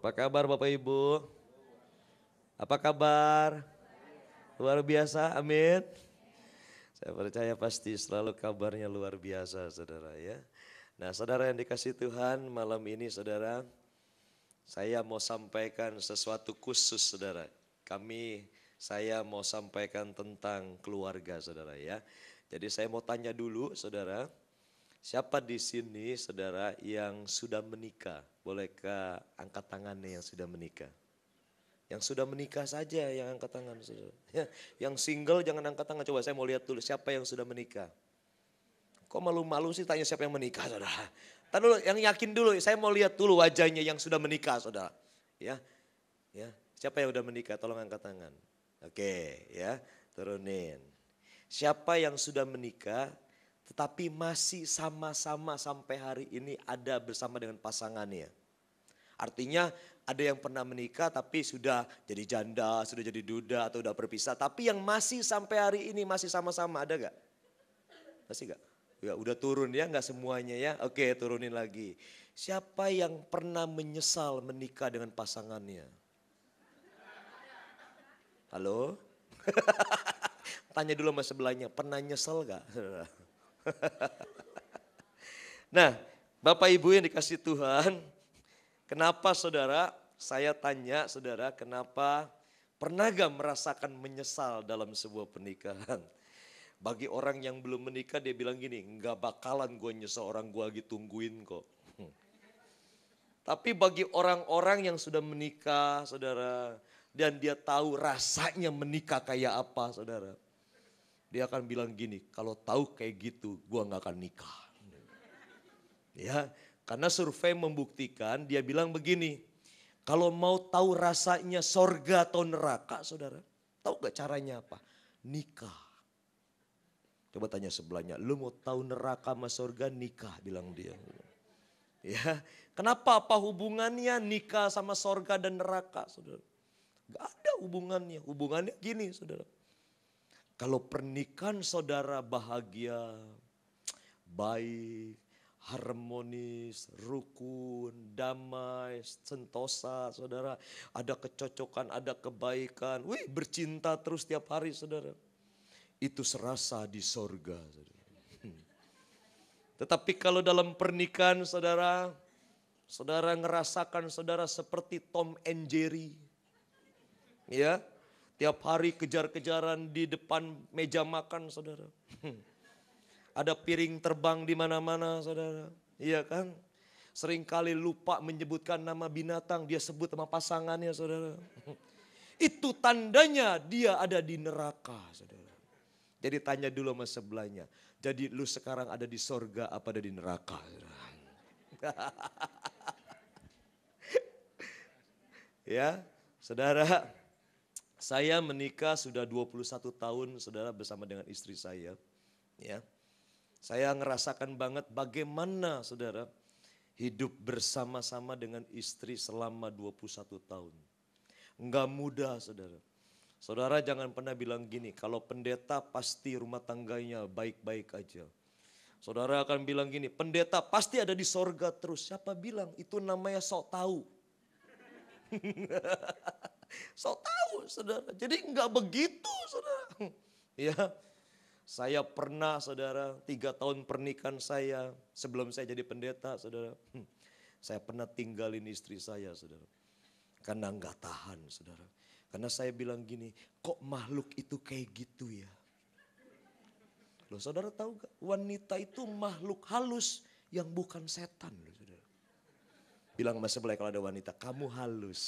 Apa kabar Bapak Ibu? Apa kabar? Luar biasa, amin. Saya percaya pasti selalu kabarnya luar biasa saudara ya. Nah saudara yang dikasih Tuhan, malam ini saudara, saya mau sampaikan sesuatu khusus saudara. Saya mau sampaikan tentang keluarga saudara ya. Jadi saya mau tanya dulu saudara, siapa di sini saudara yang sudah menikah? Bolehkah angkat tangannya yang sudah menikah? Yang sudah menikah saja yang angkat tangan saudara. Ya, yang single jangan angkat tangan. Coba saya mau lihat dulu siapa yang sudah menikah. Kok malu-malu sih tanya siapa yang menikah saudara. Tadi dulu yang yakin dulu, saya mau lihat dulu wajahnya yang sudah menikah saudara. Ya, siapa yang sudah menikah tolong angkat tangan. Oke ya, turunin. Siapa yang sudah menikah tetapi masih sama-sama sampai hari ini ada bersama dengan pasangannya. Artinya ada yang pernah menikah tapi sudah jadi janda, sudah jadi duda atau sudah berpisah. Tapi yang masih sampai hari ini masih sama-sama ada gak? Masih gak? Ya udah turun ya, gak semuanya ya. Oke turunin lagi. Siapa yang pernah menyesal menikah dengan pasangannya? Halo? Tanya dulu sama sebelahnya, pernah nyesel gak? Nah Bapak Ibu yang dikasih Tuhan, kenapa saudara, saya tanya saudara, kenapa pernah gak merasakan menyesal dalam sebuah pernikahan? Bagi orang yang belum menikah dia bilang gini, gak bakalan gue nyesel, orang gue lagi tungguin kok. Tapi bagi orang-orang yang sudah menikah saudara, dan dia tahu rasanya menikah kayak apa saudara. Dia akan bilang gini, kalau tahu kayak gitu gue gak akan nikah. Ya, karena survei membuktikan dia bilang begini, kalau mau tahu rasanya sorga atau neraka saudara, tahu gak caranya apa? Nikah. Coba tanya sebelahnya, lu mau tahu neraka sama sorga nikah bilang dia. Ya, kenapa apa hubungannya nikah sama sorga dan neraka saudara? Gak ada hubungannya, hubungannya gini saudara. Kalau pernikahan saudara bahagia, baik, harmonis, rukun, damai, sentosa saudara. Ada kecocokan, ada kebaikan. Wih bercinta terus tiap hari saudara. Itu serasa di sorga saudara. Tetapi kalau dalam pernikahan saudara, saudara ngerasakan saudara seperti Tom and Jerry. Ya, tiap hari kejar-kejaran di depan meja makan saudara. Ada piring terbang di mana-mana saudara. Iya kan? Seringkali lupa menyebutkan nama binatang, dia sebut sama pasangannya saudara. Itu tandanya dia ada di neraka saudara. Jadi tanya dulu sama sebelahnya. Jadi lu sekarang ada di sorga apa ada di neraka saudara? Ya saudara, saya menikah sudah 21 tahun saudara bersama dengan istri saya. Ya. Saya ngerasakan banget bagaimana saudara hidup bersama-sama dengan istri selama 21 tahun. Enggak mudah saudara. Saudara jangan pernah bilang gini, kalau pendeta pasti rumah tangganya baik-baik aja. Saudara akan bilang gini, pendeta pasti ada di sorga terus. Siapa bilang? Itu namanya sok tahu. Sok tahu saudara. Jadi enggak begitu saudara. Ya. Saya pernah saudara 3 tahun pernikahan saya sebelum saya jadi pendeta saudara. Saya pernah tinggalin istri saya saudara. Karena enggak tahan saudara. Karena saya bilang gini, kok makhluk itu kayak gitu ya. Loh saudara tahu gak? Wanita itu makhluk halus yang bukan setan loh saudara. Bilang sama sebelah kalau ada wanita, kamu halus.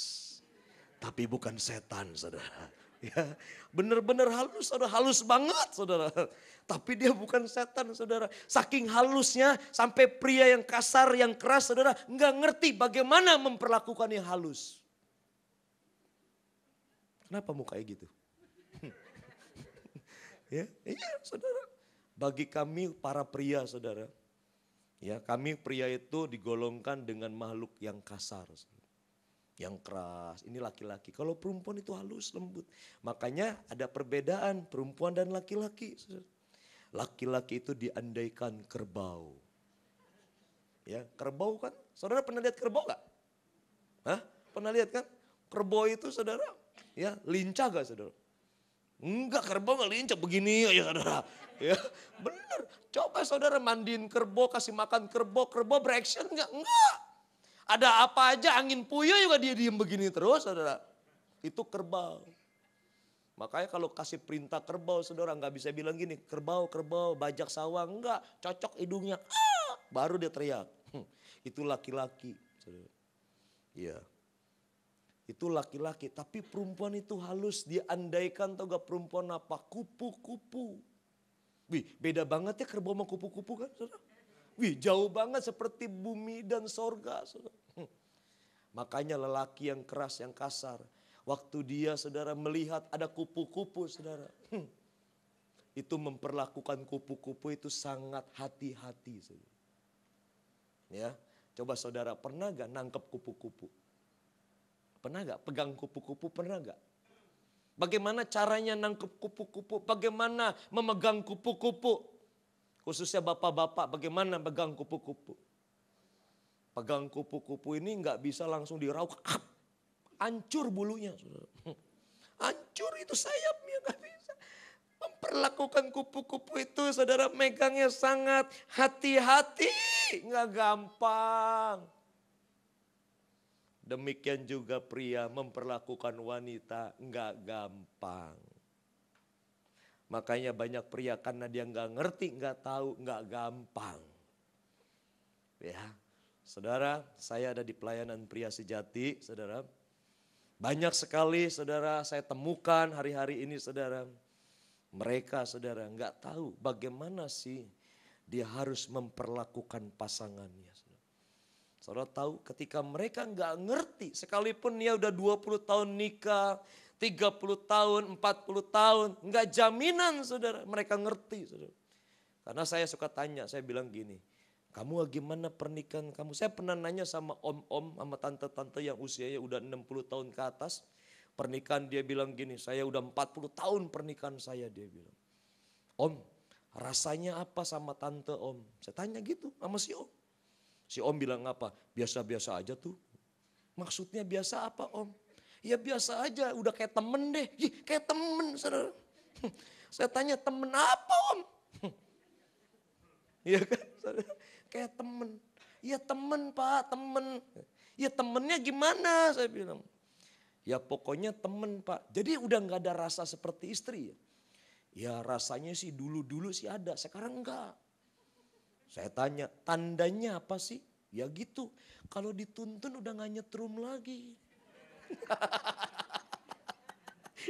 Tapi bukan setan saudara. Ya, benar-benar halus, saudara, halus banget, saudara. Tapi dia bukan setan, saudara. Saking halusnya sampai pria yang kasar, yang keras, saudara, nggak ngerti bagaimana memperlakukan yang halus. Kenapa muka kayak gitu? Ya, iya, saudara. Bagi kami para pria, saudara, ya kami pria itu digolongkan dengan makhluk yang kasar. Yang keras, ini laki-laki. Kalau perempuan itu halus, lembut. Makanya ada perbedaan perempuan dan laki-laki. Laki-laki itu diandaikan kerbau. Ya, kerbau kan, saudara pernah lihat kerbau gak? Hah? Pernah lihat kan? Kerbau itu saudara, ya lincah gak saudara? Enggak, kerbau gak lincah, begini aja saudara. Ya, benar. Coba saudara mandiin kerbau, kasih makan kerbau, kerbau bereaction enggak? Enggak. Ada apa aja, angin puyuh juga dia diem begini terus saudara. Itu kerbau. Makanya kalau kasih perintah kerbau saudara nggak bisa bilang gini, kerbau, kerbau, bajak sawah, enggak. Cocok hidungnya, baru dia teriak. Itu laki-laki. Iya. Itu laki-laki, tapi perempuan itu halus, diandaikan tau gak perempuan apa? Kupu-kupu. Wih, beda banget ya kerbau sama kupu-kupu kan saudara? Wih, jauh banget seperti bumi dan sorga saudara. Makanya lelaki yang keras, yang kasar. Waktu dia saudara melihat ada kupu-kupu saudara. Itu memperlakukan kupu-kupu itu sangat hati-hati saudara. Ya, coba saudara pernah gak nangkep kupu-kupu? Pernah gak pegang kupu-kupu, pernah gak? Bagaimana caranya nangkep kupu-kupu? Bagaimana memegang kupu-kupu? Khususnya bapak-bapak, bagaimana megang kupu-kupu? Pegang kupu-kupu ini gak bisa langsung dirauk. Hancur bulunya. Hancur itu sayapnya gak bisa. Memperlakukan kupu-kupu itu saudara megangnya sangat hati-hati. Gak gampang. Demikian juga pria memperlakukan wanita nggak gampang. Makanya banyak pria karena dia nggak ngerti, nggak tahu, nggak gampang. Ya, saudara, saya ada di pelayanan pria sejati, saudara. Banyak sekali saudara saya temukan hari-hari ini saudara. Mereka saudara nggak tahu bagaimana sih dia harus memperlakukan pasangannya. Saudara tahu ketika mereka nggak ngerti, sekalipun dia udah 20 tahun nikah, 30 tahun, 40 tahun, nggak jaminan saudara mereka ngerti. Saudara. Karena saya suka tanya, saya bilang gini, kamu gimana pernikahan kamu? Saya pernah nanya sama om-om, sama tante-tante yang usianya udah 60 tahun ke atas. Pernikahan dia bilang gini, saya udah 40 tahun pernikahan saya, dia bilang. Om, rasanya apa sama tante om? Saya tanya gitu sama si om. Si om bilang apa? Biasa-biasa aja tuh. Maksudnya biasa apa om? Ya biasa aja, udah kayak temen deh. Kayak temen saudara. Saya tanya temen apa om? Iya kan saudara? Kayak temen. Ya temen pak, temen. Ya temennya gimana saya bilang. Ya pokoknya temen pak. Jadi udah gak ada rasa seperti istri ya. Ya rasanya sih dulu-dulu sih ada, sekarang enggak. Saya tanya, tandanya apa sih? Ya gitu, kalau dituntun udah gak nyetrum lagi.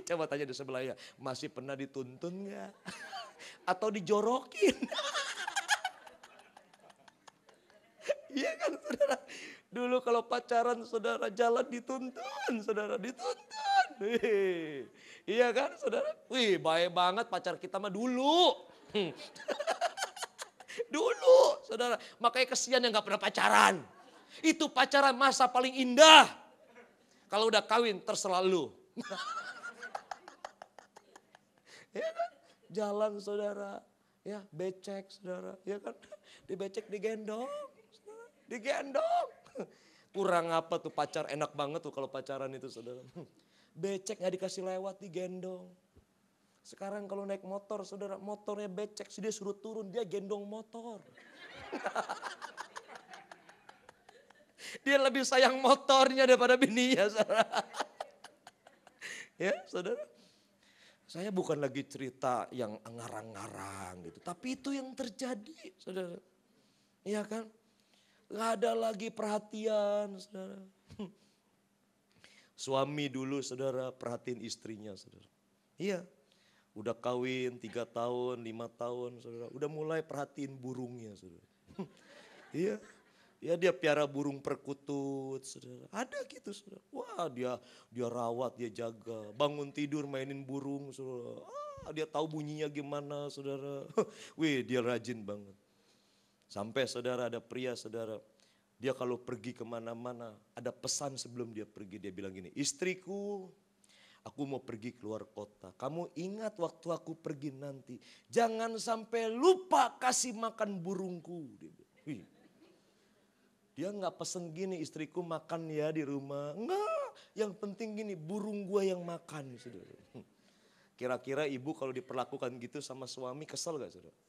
Coba tanya di sebelahnya, masih pernah dituntun gak? Atau dijorokin? Iya kan saudara? Dulu kalau pacaran saudara jalan dituntun, saudara dituntun. Iya kan saudara? Wih baik banget pacar kita mah dulu. Dulu saudara, makanya kesian yang gak pernah pacaran. Itu pacaran masa paling indah. Kalau udah kawin terserah lu. Ya kan? Jalan saudara, ya becek saudara, ya kan? Dibecek digendong, saudara. Digendong. Kurang apa tuh pacar, enak banget tuh kalau pacaran itu saudara. Becek gak dikasih lewat digendong. Sekarang kalau naik motor, saudara motornya becek, dia suruh turun, dia gendong motor. Dia lebih sayang motornya daripada bininya, saudara. Ya, saudara. Saya bukan lagi cerita yang ngarang-ngarang gitu, tapi itu yang terjadi, saudara. Iya kan? Gak ada lagi perhatian, saudara. Suami dulu, saudara, perhatiin istrinya, saudara. Iya. Udah kawin 3 tahun, 5 tahun, saudara. Udah mulai perhatiin burungnya, saudara. Iya, ya dia piara burung perkutut, saudara. Ada gitu, saudara. Wah dia rawat, dia jaga. Bangun tidur mainin burung, saudara. Dia tahu bunyinya gimana, saudara. Wih, dia rajin banget. Sampai saudara ada pria, saudara. Dia kalau pergi kemana-mana, ada pesan sebelum dia pergi. Dia bilang gini, istriku, aku mau pergi keluar kota. Kamu ingat waktu aku pergi nanti. Jangan sampai lupa kasih makan burungku. Dia nggak pesen gini, istriku makan ya di rumah. Enggak, yang penting gini, burung gua yang makan. Saudara. Kira-kira ibu kalau diperlakukan gitu sama suami kesel gak saudara?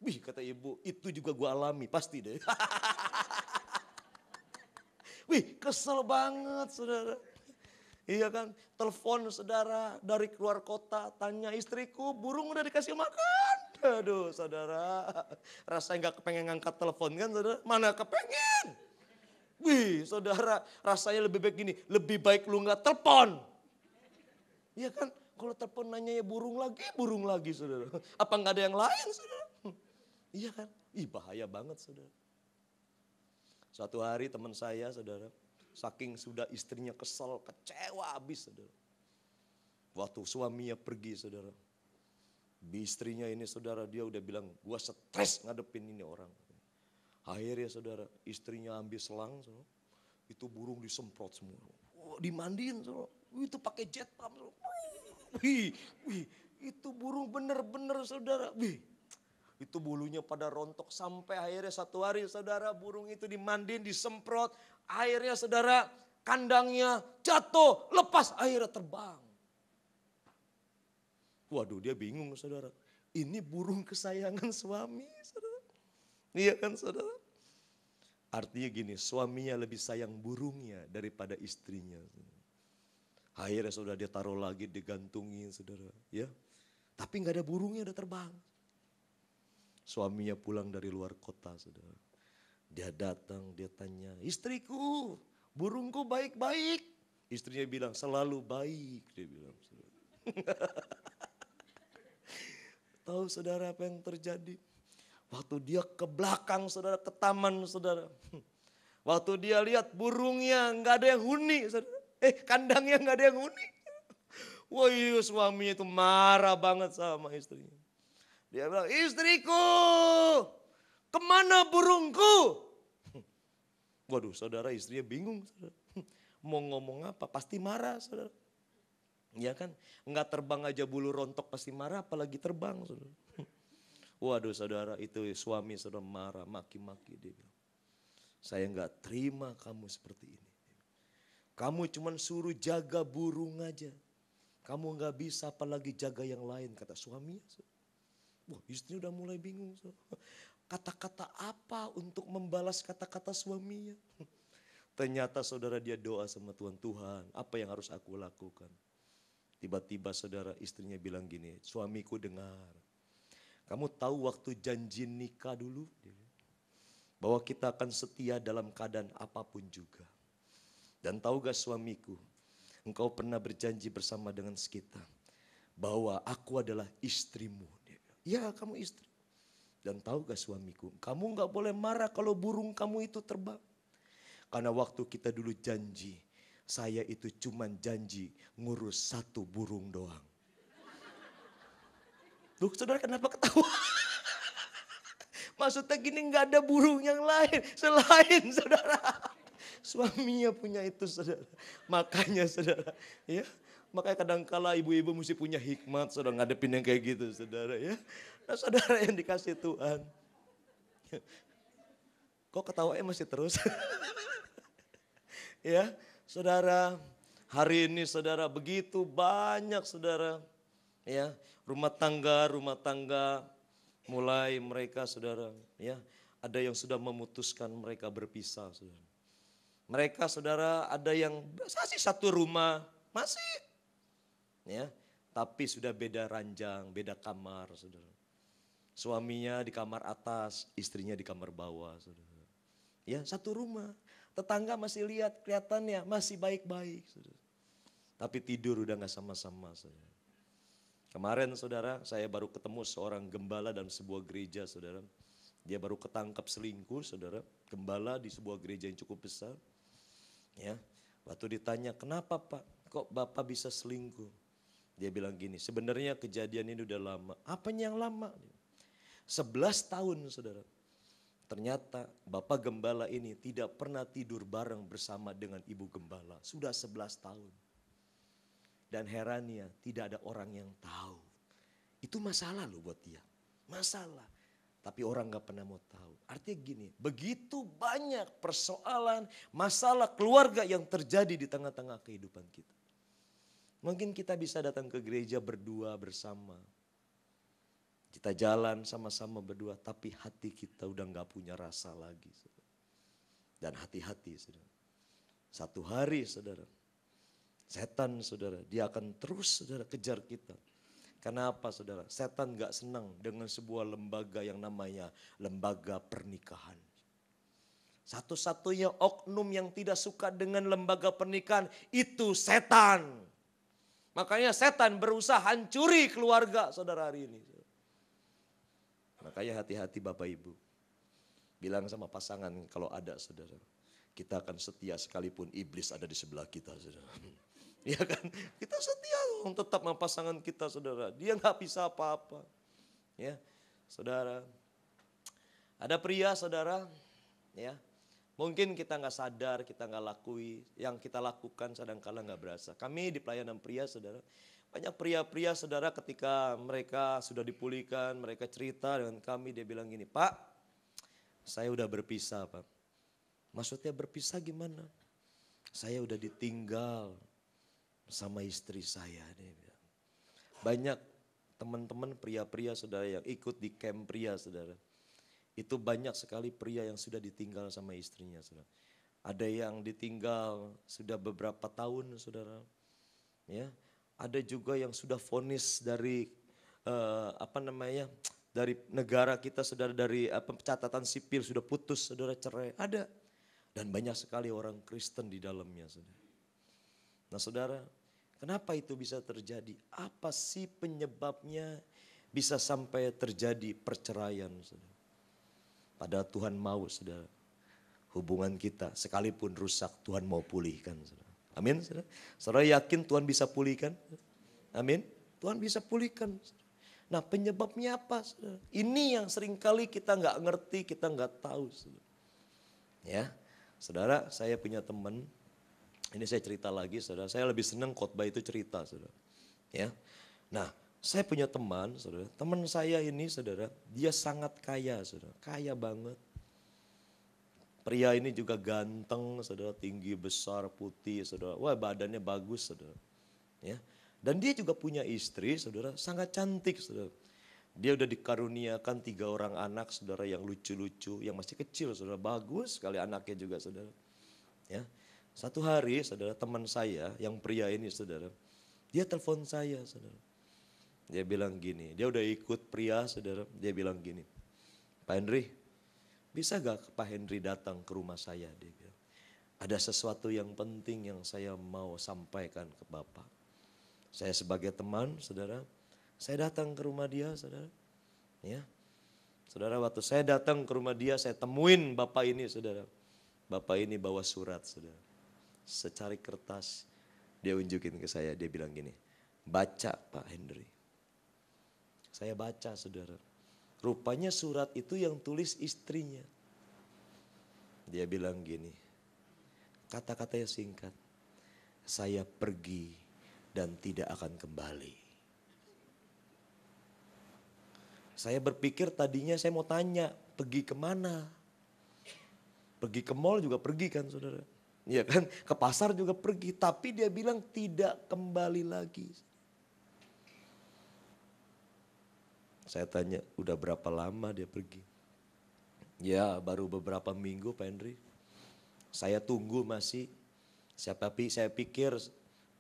Wih kata ibu, itu juga gua alami, pasti deh. Wih kesel banget saudara. Iya kan, telepon saudara dari keluar kota, tanya istriku burung udah dikasih makan. Aduh saudara, rasanya gak kepengen ngangkat telepon kan saudara, mana kepengen. Wih saudara, rasanya lebih baik gini, lebih baik lu gak telepon. Iya kan, kalau telepon nanya ya burung lagi saudara. Apa gak ada yang lain saudara? Iya kan, ih bahaya banget saudara. Suatu hari teman saya saudara, saking sudah istrinya kesel, kecewa habis saudara. Waktu suaminya pergi saudara. Istrinya ini saudara dia udah bilang gua stres ngadepin ini orang. Akhirnya saudara istrinya ambil selang saudara. Itu burung disemprot semua. Oh, dimandiin saudara. Itu pakai jet pump saudara. Wih, itu burung bener-bener saudara. Wih, itu bulunya pada rontok sampai akhirnya satu hari saudara burung itu dimandiin, disemprot. Akhirnya saudara kandangnya jatuh, lepas akhirnya terbang. Waduh dia bingung saudara. Ini burung kesayangan suami saudara. Iya kan saudara. Artinya gini, suaminya lebih sayang burungnya daripada istrinya. Akhirnya saudara dia taruh lagi, digantungin saudara. Ya, tapi gak ada burungnya udah terbang. Suaminya pulang dari luar kota saudara. Dia datang, dia tanya, istriku, burungku baik-baik. Istrinya bilang, selalu baik. Dia bilang, saudara. Tahu saudara apa yang terjadi? Waktu dia ke belakang saudara, ke taman saudara. Waktu dia lihat burungnya gak ada yang huni saudara. Kandangnya gak ada yang huni. Wah suaminya itu marah banget sama istrinya. Dia bilang, istriku, kemana burungku? Waduh saudara istrinya bingung. Saudara. Mau ngomong apa? Pasti marah saudara. Ya kan? Enggak terbang aja bulu rontok pasti marah apalagi terbang saudara. Waduh saudara itu suami saudara marah maki-maki dia bilang. Saya enggak terima kamu seperti ini. Kamu cuma suruh jaga burung aja. Kamu enggak bisa apalagi jaga yang lain kata suaminya. Saudara. Wah istri udah mulai bingung. Kata-kata apa untuk membalas kata-kata suaminya. Ternyata saudara dia doa sama Tuhan. Tuhan apa yang harus aku lakukan. Tiba-tiba saudara istrinya bilang gini. Suamiku dengar. Kamu tahu waktu janji nikah dulu. Bahwa kita akan setia dalam keadaan apapun juga. Dan tahu gak suamiku. Engkau pernah berjanji bersama dengan kita. Bahwa aku adalah istrimu. Ya kamu istri. Dan tahu gak suamiku, kamu gak boleh marah kalau burung kamu itu terbang. Karena waktu kita dulu janji, saya itu cuman janji ngurus satu burung doang. Tuh saudara kenapa ketawa? Maksudnya gini gak ada burung yang lain selain saudara. Suaminya punya itu saudara. Makanya saudara ya. Makanya kadang-kala ibu-ibu mesti punya hikmat saudara ngadepin yang kayak gitu saudara ya. Nah saudara yang dikasih Tuhan. Kok ketawanya masih terus? Ya saudara hari ini saudara begitu banyak saudara. Ya rumah tangga mulai mereka saudara. Ya ada yang sudah memutuskan mereka berpisah saudara. Mereka saudara ada yang masih satu rumah masih. Ya, tapi sudah beda ranjang, beda kamar, saudara. Suaminya di kamar atas, istrinya di kamar bawah, saudara. Ya, satu rumah. Tetangga masih lihat kelihatannya masih baik-baik, saudara. Tapi tidur udah gak sama-sama, saudara. Kemarin, saudara, saya baru ketemu seorang gembala dalam sebuah gereja, saudara. Dia baru ketangkap selingkuh, saudara. Gembala di sebuah gereja yang cukup besar. Ya, waktu ditanya, kenapa Pak? Kok Bapak bisa selingkuh? Dia bilang gini, sebenarnya kejadian ini udah lama. Apanya yang lama? 11 tahun saudara. Ternyata Bapak Gembala ini tidak pernah tidur bareng bersama dengan Ibu Gembala. Sudah 11 tahun. Dan herannya tidak ada orang yang tahu. Itu masalah loh buat dia. Masalah. Tapi orang gak pernah mau tahu. Artinya gini, begitu banyak persoalan, masalah keluarga yang terjadi di tengah-tengah kehidupan kita. Mungkin kita bisa datang ke gereja berdua bersama. Kita jalan sama-sama berdua, tapi hati kita udah gak punya rasa lagi. Dan hati-hati saudara. Satu hari saudara, setan saudara, dia akan terus saudara kejar kita. Kenapa saudara? Setan gak senang dengan sebuah lembaga yang namanya lembaga pernikahan. Satu-satunya oknum yang tidak suka dengan lembaga pernikahan itu setan. Makanya setan berusaha hancuri keluarga saudara hari ini. Makanya hati-hati Bapak Ibu. Bilang sama pasangan kalau ada saudara. Kita akan setia sekalipun iblis ada di sebelah kita saudara. Ya kan, kita setia tetap sama pasangan kita saudara. Dia gak bisa apa-apa. Ya, saudara. Ada pria saudara, ya. Mungkin kita gak sadar, kita gak lakui. Yang kita lakukan kadang-kala gak berasa. Kami di pelayanan pria saudara. Banyak pria-pria saudara ketika mereka sudah dipulihkan, mereka cerita dengan kami. Dia bilang gini, Pak, saya udah berpisah Pak. Maksudnya berpisah gimana? Saya udah ditinggal sama istri saya. Banyak teman-teman pria-pria saudara yang ikut di camp pria saudara. Itu banyak sekali pria yang sudah ditinggal sama istrinya saudara. Ada yang ditinggal sudah beberapa tahun saudara. Ya, ada juga yang sudah vonis dari dari negara kita saudara, dari catatan sipil sudah putus saudara, cerai. Ada. Dan banyak sekali orang Kristen di dalamnya saudara. Nah saudara, kenapa itu bisa terjadi? Apa sih penyebabnya bisa sampai terjadi perceraian saudara? Padahal Tuhan mau saudara, hubungan kita sekalipun rusak Tuhan mau pulihkan saudara. Amin saudara. Saudara yakin Tuhan bisa pulihkan? Amin. Tuhan bisa pulihkan. Nah penyebabnya apa saudara? Ini yang seringkali kita gak ngerti, kita gak tahu saudara. Ya, saudara saya punya teman. Ini saya cerita lagi saudara, saya lebih senang khotbah itu cerita saudara. Ya. Nah saya punya teman saudara, teman saya ini saudara, dia sangat kaya saudara, kaya banget. Pria ini juga ganteng saudara, tinggi besar putih saudara, wah badannya bagus saudara. Ya. Dan dia juga punya istri saudara, sangat cantik saudara. Dia udah dikaruniakan 3 orang anak saudara yang lucu-lucu, yang masih kecil saudara, bagus sekali anaknya juga saudara. Ya. Satu hari saudara, teman saya yang pria ini saudara, dia telepon saya saudara. Dia bilang gini, dia udah ikut pria saudara, dia bilang gini, Pak Henry, bisa gak Pak Henry datang ke rumah saya? Dia bilang, ada sesuatu yang penting yang saya mau sampaikan ke Bapak. Saya sebagai teman saudara, saya datang ke rumah dia saudara. Ya, saudara waktu saya datang ke rumah dia, saya temuin Bapak ini saudara. Bapak ini bawa surat saudara. Secari kertas, dia unjukin ke saya, dia bilang gini, baca Pak Henry. Saya baca saudara, rupanya surat itu yang tulis istrinya. Dia bilang gini, kata-katanya singkat, saya pergi dan tidak akan kembali. Saya berpikir tadinya saya mau tanya, pergi kemana? Pergi ke mall juga pergi kan saudara. Iya kan, ke pasar juga pergi, tapi dia bilang tidak kembali lagi. Saya tanya, udah berapa lama dia pergi? Ya, baru beberapa minggu Pak Henry. Saya tunggu masih. Saya pikir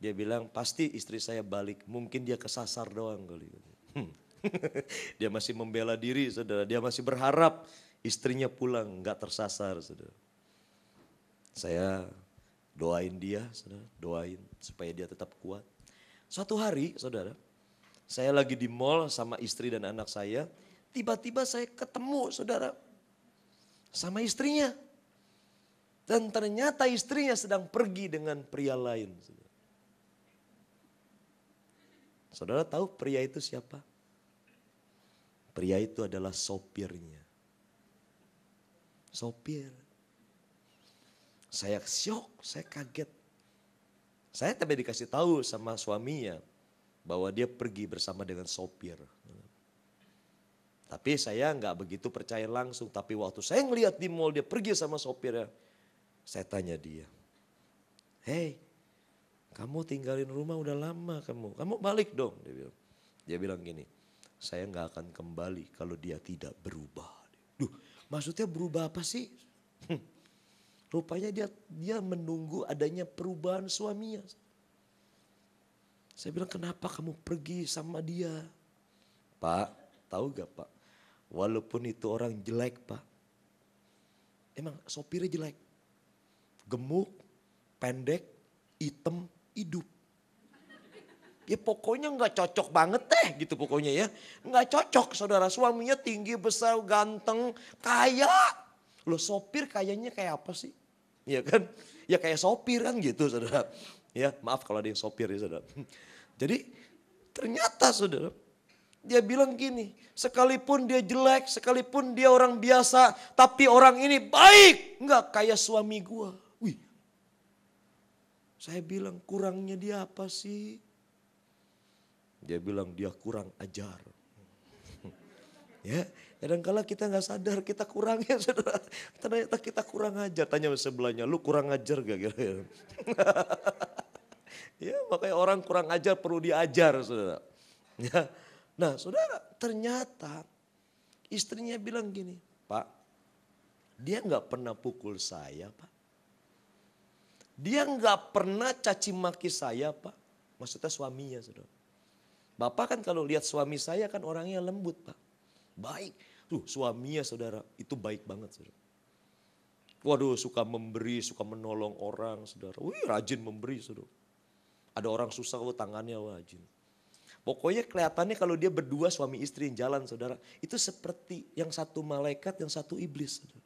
dia bilang pasti istri saya balik, mungkin dia kesasar doang kali. Dia masih membela diri saudara, dia masih berharap istrinya pulang, gak tersasar saudara. Saya doain dia, saudara, doain supaya dia tetap kuat. Suatu hari, saudara, saya lagi di mall sama istri dan anak saya, tiba-tiba saya ketemu, saudara, sama istrinya. Dan ternyata istrinya sedang pergi dengan pria lain. Saudara, saudara tahu pria itu siapa? Pria itu adalah sopirnya. Sopir. Saya syok, saya kaget. Saya tapi dikasih tahu sama suaminya bahwa dia pergi bersama dengan sopir. Tapi saya nggak begitu percaya langsung. Tapi waktu saya ngelihat di mall dia pergi sama sopirnya. Saya tanya dia. Hei, kamu tinggalin rumah udah lama kamu. Kamu balik dong. Dia bilang gini. Saya nggak akan kembali kalau dia tidak berubah. Duh, maksudnya berubah apa sih? Rupanya dia menunggu adanya perubahan suaminya. Saya bilang kenapa kamu pergi sama dia? Pak, tahu gak Pak? Walaupun itu orang jelek Pak. Emang sopirnya jelek. Gemuk, pendek, hitam, hidup. Ya pokoknya gak cocok banget deh gitu pokoknya ya. Gak cocok saudara, suaminya tinggi, besar, ganteng, kaya. Loh sopir kayaknya kayak apa sih? Ya kan? Ya kayak sopir kan gitu saudara. Ya maaf kalau ada yang sopir ya saudara. Jadi ternyata saudara. Dia bilang gini, sekalipun dia jelek, sekalipun dia orang biasa, tapi orang ini baik. Enggak kayak suami gua. Wih. Saya bilang kurangnya dia apa sih? Dia bilang dia kurang ajar. Ya, kadang-kala kita nggak sadar kita kurangnya saudara. Ternyata kita kurang ajar. Tanya sebelahnya, lu kurang ajar gak kira-kira? Ya, makanya orang kurang ajar perlu diajar saudara. Ya. Nah saudara, ternyata istrinya bilang gini, Pak, dia nggak pernah pukul saya Pak. Dia nggak pernah caci maki saya Pak. Maksudnya suaminya saudara. Bapak kan kalau lihat suami saya kan orangnya lembut Pak. Baik, tuh suaminya saudara itu baik banget saudara. Waduh suka memberi, suka menolong orang saudara. Wih rajin memberi saudara. Ada orang susah, tangannya rajin. Pokoknya kelihatannya kalau dia berdua suami istri yang jalan saudara. Itu seperti yang satu malaikat yang satu iblis saudara.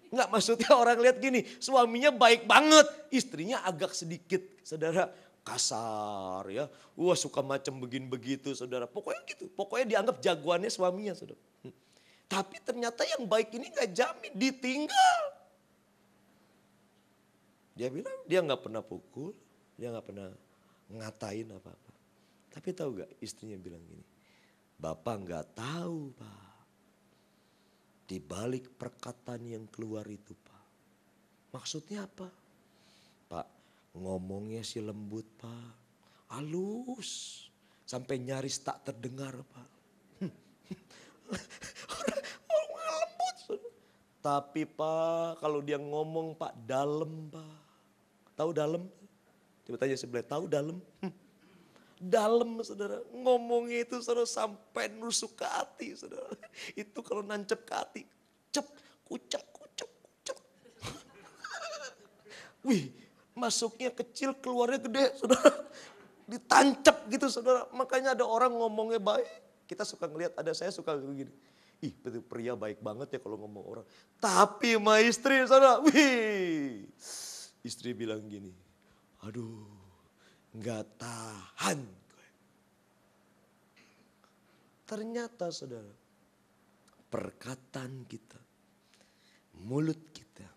Enggak maksudnya orang lihat gini. Suaminya baik banget. Istrinya agak sedikit saudara kasar ya. Wah suka macam begini begitu saudara. Pokoknya gitu. Pokoknya dianggap jagoannya suaminya saudara. Tapi ternyata yang baik ini gak jamin ditinggal. Dia bilang dia gak pernah pukul. Dia gak pernah ngatain apa-apa. Tapi tahu gak istrinya bilang gini, Bapak gak tahu Pak, di balik perkataan yang keluar itu Pak. Maksudnya apa? Pak ngomongnya si lembut Pak, halus, sampai nyaris tak terdengar Pak. Orang lembut. Tapi Pak kalau dia ngomong Pak dalam Pak. Tahu dalam? Coba tanya sebelah, tahu dalam? Dalam saudara, ngomongnya itu saudara sampai nusuk ke hati saudara. Itu kalau nancep ke hati, cep, kucek. Wih, masuknya kecil, keluarnya gede saudara. Ditancap gitu saudara, makanya ada orang ngomongnya baik. Kita suka ngelihat, saya suka begini. Ih, betul pria baik banget ya kalau ngomong orang. Tapi sama istri saudara, wih. Istri bilang gini, aduh. Gak tahan. Ternyata saudara, perkataan kita, mulut kita,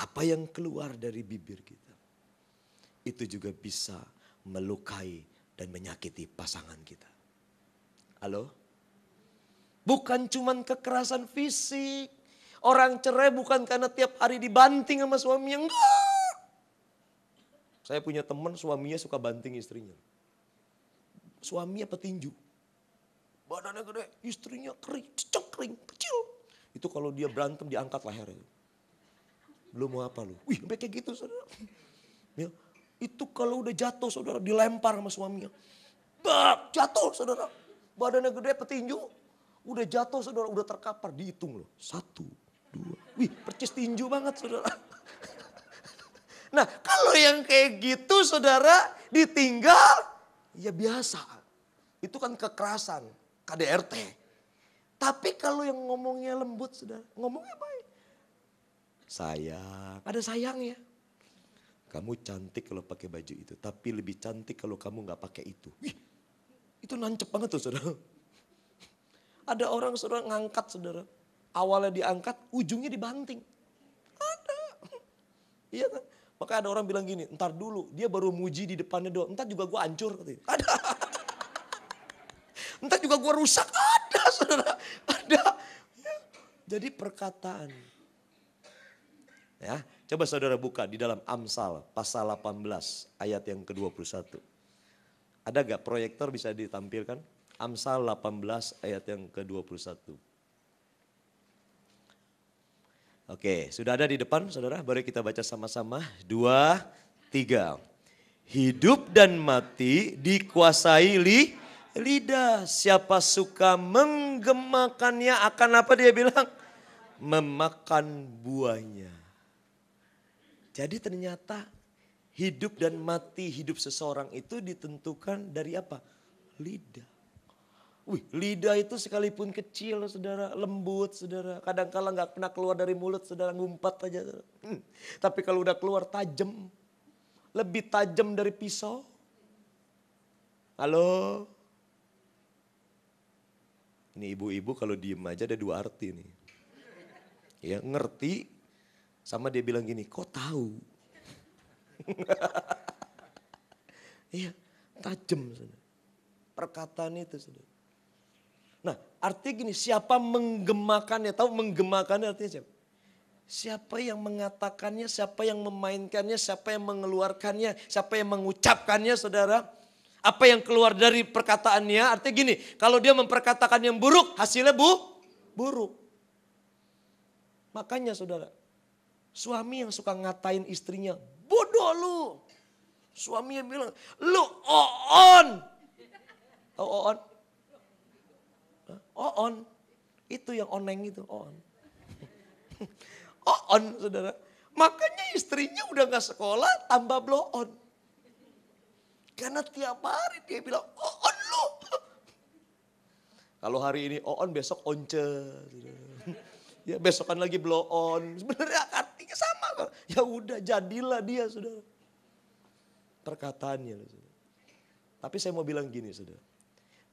apa yang keluar dari bibir kita, itu juga bisa melukai dan menyakiti pasangan kita. Halo? Bukan cuman kekerasan fisik. Orang cerai bukan karena tiap hari dibanting sama suaminya, enggak. Saya punya teman suaminya suka banting istrinya. Suaminya petinju. Badannya gede, istrinya kering, kering, kecil. Itu kalau dia berantem diangkat lehernya. Belum mau apa lu? Wih, sampai kayak gitu saudara. Ya, itu kalau udah jatuh saudara dilempar sama suaminya. Bah, jatuh saudara. Badannya gede petinju. Udah jatuh saudara, udah terkapar. Dihitung loh. 1, 2. Wih, percis tinju banget saudara. Nah kalau yang kayak gitu saudara ditinggal ya biasa. Itu kan kekerasan, KDRT. Tapi kalau yang ngomongnya lembut saudara, ngomongnya baik. Sayang, ada sayangnya. Kamu cantik kalau pakai baju itu, tapi lebih cantik kalau kamu gak pakai itu. Wih, itu nancep banget tuh saudara. Ada orang saudara ngangkat saudara. Awalnya diangkat, ujungnya dibanting. Ada. Iya kan? Maka ada orang bilang gini, ntar dulu dia baru muji di depannya doang. Ntar juga gue hancur. Ada. Ntar juga gue rusak. Ada saudara. Ada. Jadi perkataan. Ya, coba saudara buka di dalam Amsal pasal 18 ayat yang ke-21. Ada gak proyektor bisa ditampilkan? Amsal 18 ayat yang ke-21. Oke, sudah ada di depan saudara, mari kita baca sama-sama. 2, 3. Hidup dan mati dikuasai lidah. Siapa suka menggemakannya akan apa dia bilang? Memakan buahnya. Jadi ternyata hidup dan mati hidup seseorang itu ditentukan dari apa? Lidah. Lidah itu sekalipun kecil saudara, lembut saudara. Kadang-kala gak pernah keluar dari mulut saudara, ngumpat aja. Saudara. Tapi kalau udah keluar tajam. Lebih tajam dari pisau. Halo? Ini ibu-ibu kalau diem aja ada 2 arti nih. Ya ngerti sama dia bilang gini, kok tahu? Iya, tajam saudara. Perkataan itu saudara. Nah artinya gini, siapa menggemakannya, tahu menggemakannya artinya siapa? Siapa yang mengatakannya, siapa yang memainkannya, siapa yang mengeluarkannya, siapa yang mengucapkannya saudara. Apa yang keluar dari perkataannya, artinya gini, kalau dia memperkatakan yang buruk, hasilnya buruk. Makanya saudara, suami yang suka ngatain istrinya, bodoh lu. Suaminya bilang, lu oon. Tahu oon? Oon, itu yang oneng itu, oon. Oon saudara, makanya istrinya udah gak sekolah tambah blow on. Karena tiap hari dia bilang, oon lu. Kalau hari ini oon, besok once. Ya besokan lagi blow on, sebenarnya artinya sama. Ya udah jadilah dia saudara. Perkataannya saudara. Tapi saya mau bilang gini saudara.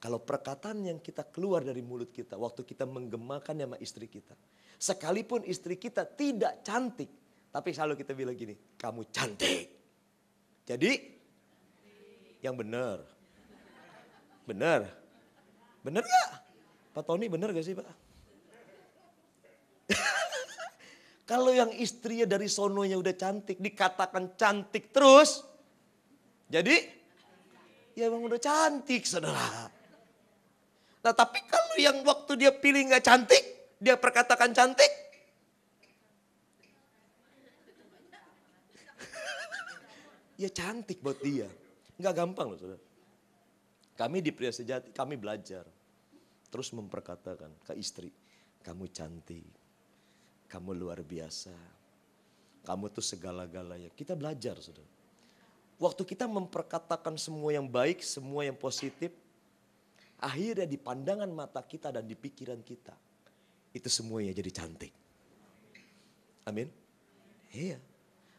Kalau perkataan yang kita keluar dari mulut kita, waktu kita menggemakan sama istri kita. Sekalipun istri kita tidak cantik, tapi selalu kita bilang gini, kamu cantik. Jadi, yang benar. Benar. Benar gak? Pak Tony benar gak sih Pak? Kalau yang istrinya dari sononya udah cantik, dikatakan cantik terus. Jadi, ya emang udah cantik saudara. Nah tapi kalau yang waktu dia pilih gak cantik, dia perkatakan cantik. Ya cantik buat dia. Gak gampang loh saudara. Kami di Pria Sejati, kami belajar. Terus memperkatakan ke istri, kamu cantik. Kamu luar biasa. Kamu tuh segala-galanya. Kita belajar saudara. Waktu kita memperkatakan semua yang baik, semua yang positif. Akhirnya di pandangan mata kita dan di pikiran kita. Itu semuanya jadi cantik. Amin. Iya.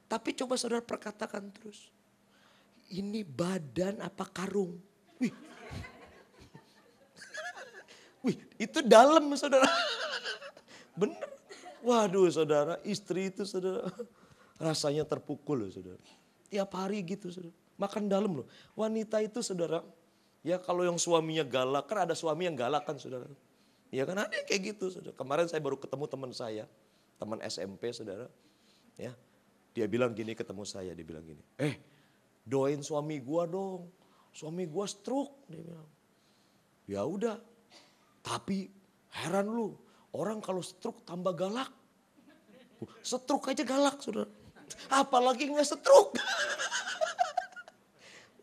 Tapi coba saudara perkatakan terus. Ini badan apa karung? Wih, itu dalam saudara. Bener. Waduh saudara, istri itu saudara. Rasanya terpukul loh saudara. Tiap hari gitu saudara. Makan dalam loh. Wanita itu saudara. Ya kalau yang suaminya galak, kan ada suami yang galak kan saudara. Ya kan ada yang kayak gitu saudara. Kemarin saya baru ketemu teman saya, teman SMP saudara. Ya, dia bilang gini ketemu saya, dia bilang gini. Doain suami gua dong, suami gua stroke. Dia bilang. Ya udah, tapi heran lu, orang kalau stroke tambah galak. Stroke aja galak saudara. Apalagi nggak stroke.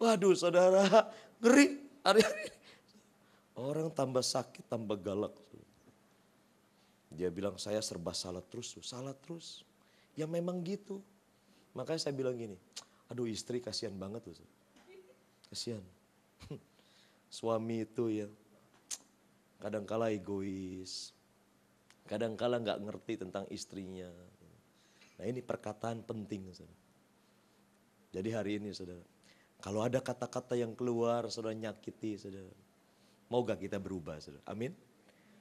Waduh saudara, ngeri. Hari-hari orang tambah sakit, tambah galak. Dia bilang saya serba salah terus. Ya memang gitu. Makanya saya bilang gini, aduh istri kasihan banget tuh. Kasihan. Suami itu ya kadang-kala egois. Kadang-kala gak ngerti tentang istrinya. Nah ini perkataan penting. Saudara. Jadi hari ini saudara. Kalau ada kata-kata yang keluar, saudara nyakiti, saudara. Mau gak kita berubah, saudara? Amin.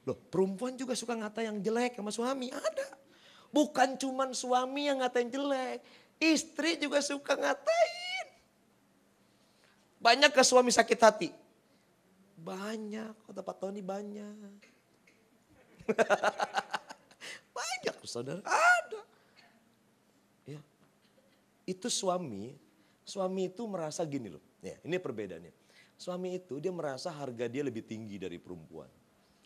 Loh, perempuan juga suka ngata yang jelek sama suami, ada. Bukan cuman suami yang ngatain jelek, istri juga suka ngatain. Banyak ke suami sakit hati? Banyak, kata Pak Tony banyak. Banyak saudara, ada. Ya. Itu suami itu merasa gini loh. Ya, ini perbedaannya. Suami itu dia merasa harga dia lebih tinggi dari perempuan.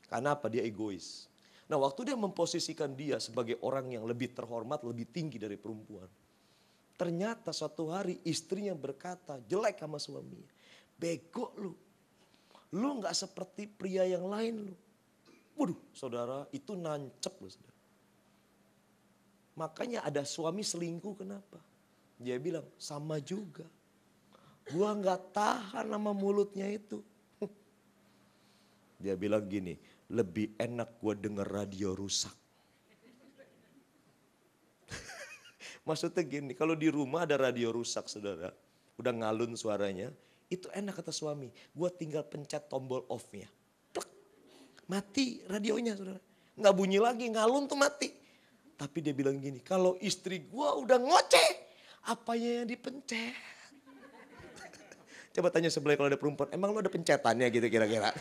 Karena apa? Dia egois. Nah waktu dia memposisikan dia sebagai orang yang lebih terhormat, lebih tinggi dari perempuan. Ternyata suatu hari istrinya berkata jelek sama suaminya. Bego lu. Lu gak seperti pria yang lain lu. Waduh saudara, itu nancep loh saudara. Makanya ada suami selingkuh kenapa? Dia bilang sama juga. Gua gak tahan sama mulutnya itu. Dia bilang gini, lebih enak gua denger radio rusak. Maksudnya gini, kalau di rumah ada radio rusak saudara, udah ngalun suaranya, itu enak kata suami. Gua tinggal pencet tombol off-nya. Plek, mati radionya saudara. Nggak bunyi lagi, ngalun tuh mati. Tapi dia bilang gini, kalau istri gua udah ngoceh, apanya yang dipencet? Coba tanya sebelah kalau ada perempuan, emang lo ada pencetannya gitu kira-kira?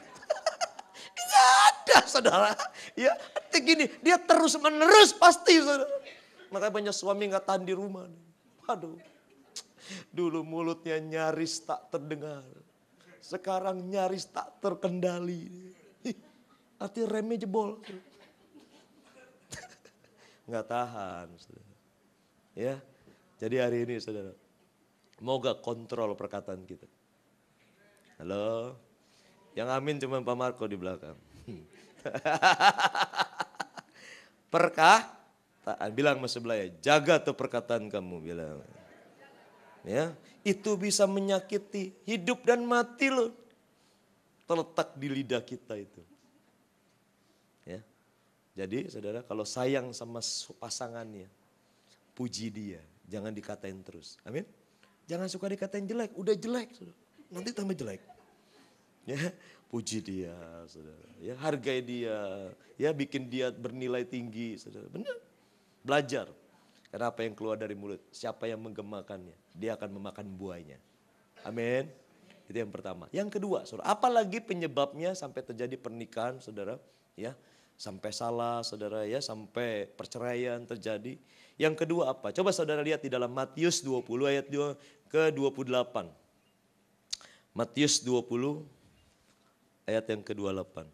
Gak ada saudara. Ya, gini, dia terus menerus pasti saudara. Makanya banyak suami gak tahan di rumah. Aduh, dulu mulutnya nyaris tak terdengar. Sekarang nyaris tak terkendali. Artinya remnya jebol. Gak tahan saudara. Ya, jadi hari ini saudara, moga kontrol perkataan kita. Halo, yang amin cuma Pak Marco di belakang. Perkataan, bilang sama sebelahnya, jaga tuh perkataan kamu, bilang. Ya, itu bisa menyakiti hidup dan mati loh. Terletak di lidah kita itu. Ya. Jadi saudara kalau sayang sama pasangannya, puji dia, jangan dikatain terus. Amin. Jangan suka dikatain jelek, udah jelek, saudara. Nanti tambah jelek. Ya, puji dia, saudara. Ya, hargai dia, ya bikin dia bernilai tinggi, saudara. Benar. Belajar. Karena apa yang keluar dari mulut, siapa yang menggemakannya, dia akan memakan buahnya. Amin. Itu yang pertama. Yang kedua, saudara, apalagi penyebabnya sampai terjadi pernikahan, saudara, ya. Sampai salah, saudara, ya, sampai perceraian terjadi. Yang kedua apa? Coba saudara lihat di dalam Matius 20 ayat 2 ke 28. Matius 20 ayat yang ke-28.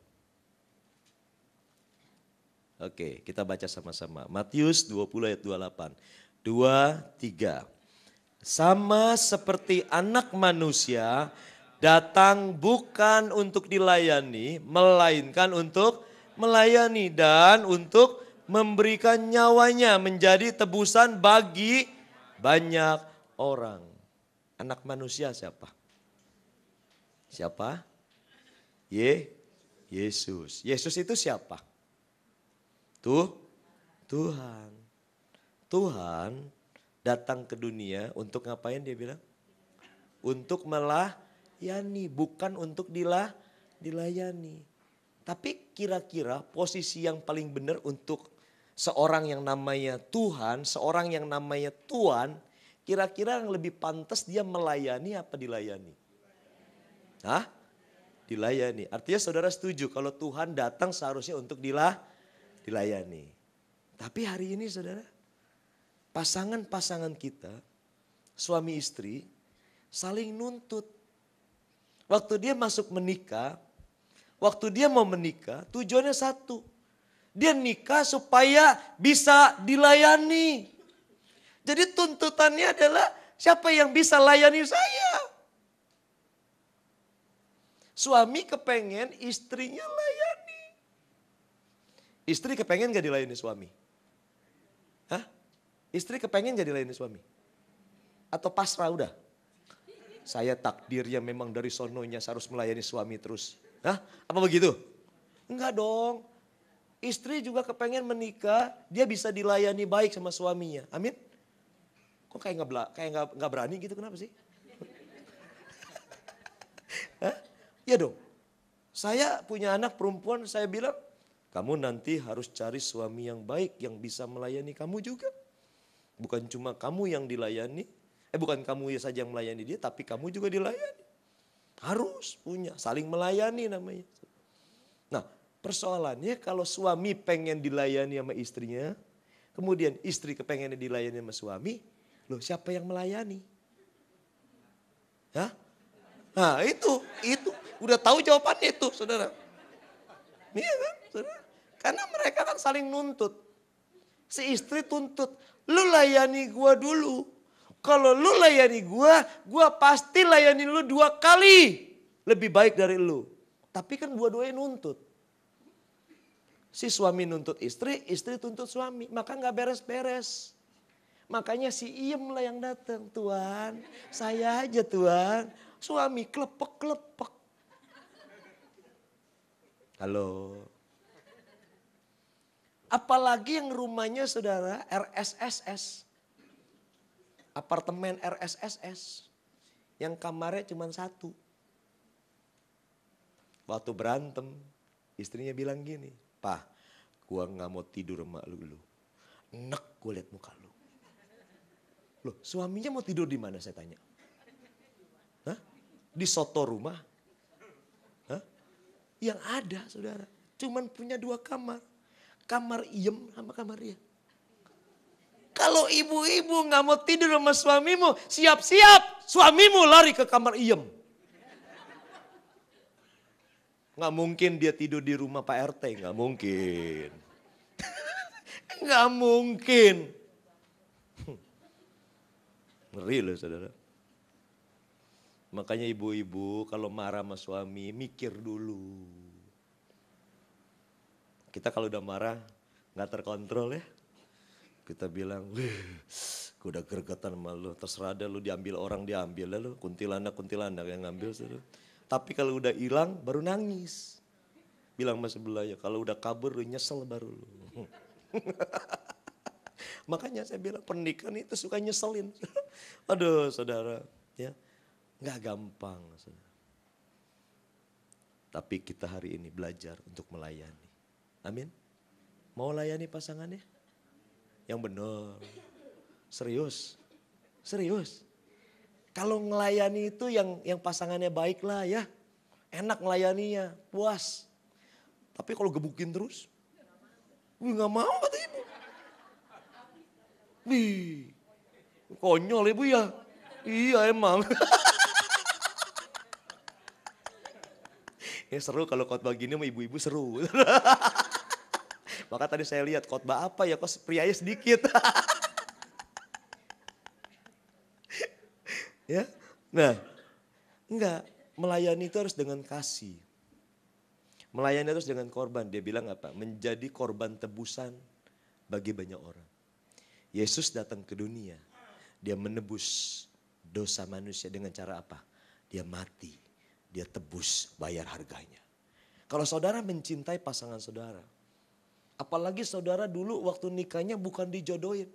Oke, kita baca sama-sama. Matius 20 ayat 28. 2, 3. Sama seperti anak manusia datang bukan untuk dilayani, melainkan untuk melayani dan untuk memberikan nyawanya menjadi tebusan bagi banyak orang. Anak manusia siapa? Siapa? Yesus. Yesus itu siapa? Tuhan. Tuhan datang ke dunia untuk ngapain dia bilang? Untuk melayani, bukan untuk dilayani. Tapi kira-kira posisi yang paling benar untuk seorang yang namanya Tuhan, seorang yang namanya Tuhan, kira-kira yang lebih pantas dia melayani apa dilayani? Hah? Dilayani. Artinya saudara setuju kalau Tuhan datang seharusnya untuk dilayani. Tapi hari ini saudara, pasangan-pasangan kita, suami istri, saling nuntut. Waktu dia masuk menikah, waktu dia mau menikah, tujuannya satu. Dia nikah supaya bisa dilayani. Jadi tuntutannya adalah siapa yang bisa layani saya? Suami kepengen istrinya layani. Istri kepengen gak dilayani suami? Hah? Istri kepengen gak dilayani suami? Atau pasrah udah? Saya takdirnya memang dari sononya harus melayani suami terus. Hah? Apa begitu? Enggak dong. Istri juga kepengen menikah, dia bisa dilayani baik sama suaminya. Amin? Kok kayak nggak berani gitu, kenapa sih? Hah? Ya dong. Saya punya anak perempuan, saya bilang, kamu nanti harus cari suami yang baik, yang bisa melayani kamu juga. Bukan cuma kamu yang dilayani, bukan kamu saja yang melayani dia, tapi kamu juga dilayani. Harus punya, saling melayani namanya. Nah, Persoalannya kalau suami pengen dilayani sama istrinya, kemudian istri kepengen dilayani sama suami, loh siapa yang melayani? Hah? Nah itu udah tahu jawabannya itu saudara. Iya kan saudara? Karena mereka kan saling nuntut. Si istri tuntut, lu layani gua dulu. Kalau lu layani gua pasti layani lu 2 kali. Lebih baik dari lu. Tapi kan dua-duanya nuntut. Si suami nuntut istri, istri tuntut suami. Maka gak beres-beres. Makanya si Iem lah yang datang. Tuan, saya aja Tuan. Suami klepek-klepek. Halo. Apalagi yang rumahnya saudara RSSS. Apartemen RSSS. Yang kamarnya cuma 1. Waktu berantem, istrinya bilang gini, "Pak, gua gak mau tidur sama lu. Nek gue liat muka lu." Loh, suaminya mau tidur di mana saya tanya? Hah? Di soto rumah? Hah? Yang ada saudara, cuman punya 2 kamar. Kamar Iem sama kamar dia. Kalau ibu-ibu gak mau tidur sama suamimu, siap-siap suamimu lari ke kamar Iem. Gak mungkin dia tidur di rumah Pak RT, gak mungkin. Gak mungkin. Ngeri loh saudara. Makanya ibu-ibu kalau marah sama suami mikir dulu. Kita kalau udah marah gak terkontrol ya. Kita bilang, gue udah gregetan sama lu, terserah deh lu diambil orang diambil lah lu. Kuntilanak yang ngambil saudara. Tapi kalau udah hilang baru nangis. Bilang sama sebelah ya, kalau udah kabur lu nyesel baru lu. Makanya saya bilang pernikahan itu suka nyeselin. Aduh saudara, ya nggak gampang. Saudara. Tapi kita hari ini belajar untuk melayani. Amin. Mau layani pasangannya? Yang benar. Serius. Kalau ngelayani itu yang pasangannya baik lah ya. Enak ngelayaninya, puas. Tapi kalau gebukin terus, gak mau kata ibu. Wih, konyol ibu ya. Iya emang. Ya seru kalau khotbah gini sama ibu-ibu seru. Maka tadi saya lihat khotbah apa ya, kok prianya sedikit. Ya, nah, enggak, melayani itu harus dengan kasih. Melayani terus dengan korban. Dia bilang apa? Menjadi korban tebusan bagi banyak orang. Yesus datang ke dunia. Dia menebus dosa manusia dengan cara apa? Dia mati. Dia tebus, bayar harganya. Kalau saudara mencintai pasangan saudara. Apalagi saudara dulu waktu nikahnya bukan dijodohin.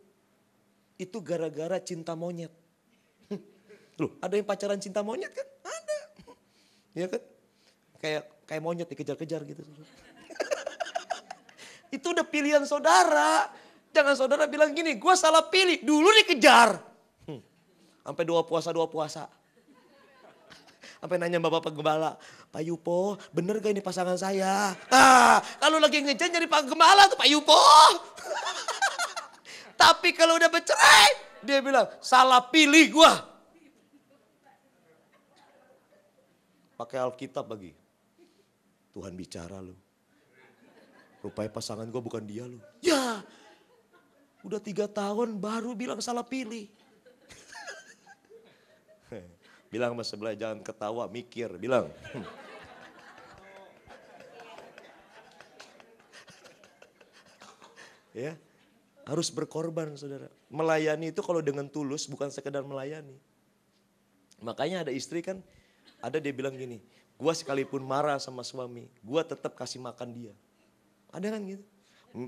Itu gara-gara cinta monyet. Loh, ada yang pacaran cinta monyet kan? Ada. Ya kan? Kayak monyet dikejar-kejar gitu. Itu udah pilihan saudara. Jangan saudara bilang gini, gue salah pilih. Dulu dikejar. Sampai 2 puasa. Sampai nanya bapak gembala, Pak Yupo bener gak ini pasangan saya? Kalau lagi ngejar nyari Pak Gembala tuh Pak Yupo. Tapi kalau udah bercerai, dia bilang salah pilih gue. Pakai Alkitab lagi. Tuhan bicara lu. Rupanya pasangan gue bukan dia lu. Ya, udah 3 tahun baru bilang salah pilih. Bilang sama sebelah jangan ketawa, mikir. Bilang. Ya, harus berkorban saudara. Melayani itu kalau dengan tulus bukan sekedar melayani. Makanya ada istri kan, ada dia bilang gini, gua sekalipun marah sama suami, gua tetap kasih makan dia. Ada kan gitu.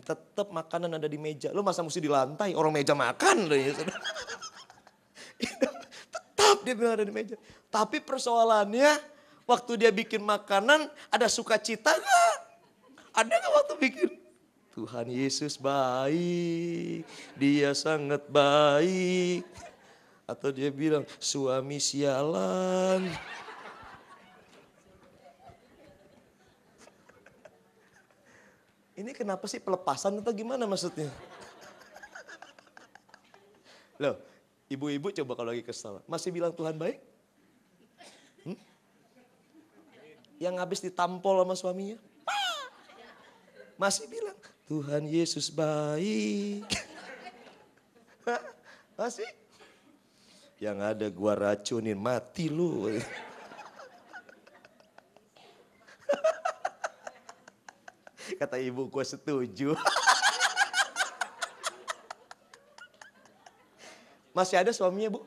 Tetap makanan ada di meja. Lu masa mesti di lantai, orang meja makan loh ya saudara. Tetap dia bilang ada di meja. Tapi persoalannya waktu dia bikin makanan ada sukacita gak? Ada gak waktu bikin? Tuhan Yesus baik, dia sangat baik. Atau dia bilang suami sialan. Ini kenapa sih pelepasan atau gimana maksudnya? Loh, ibu-ibu coba kalau lagi kesal, masih bilang Tuhan baik? Yang habis ditampol sama suaminya, masih bilang Tuhan Yesus baik. Masih? Yang ada gua racunin, mati lu. Kata ibu gua setuju. Masih ada suaminya, Bu?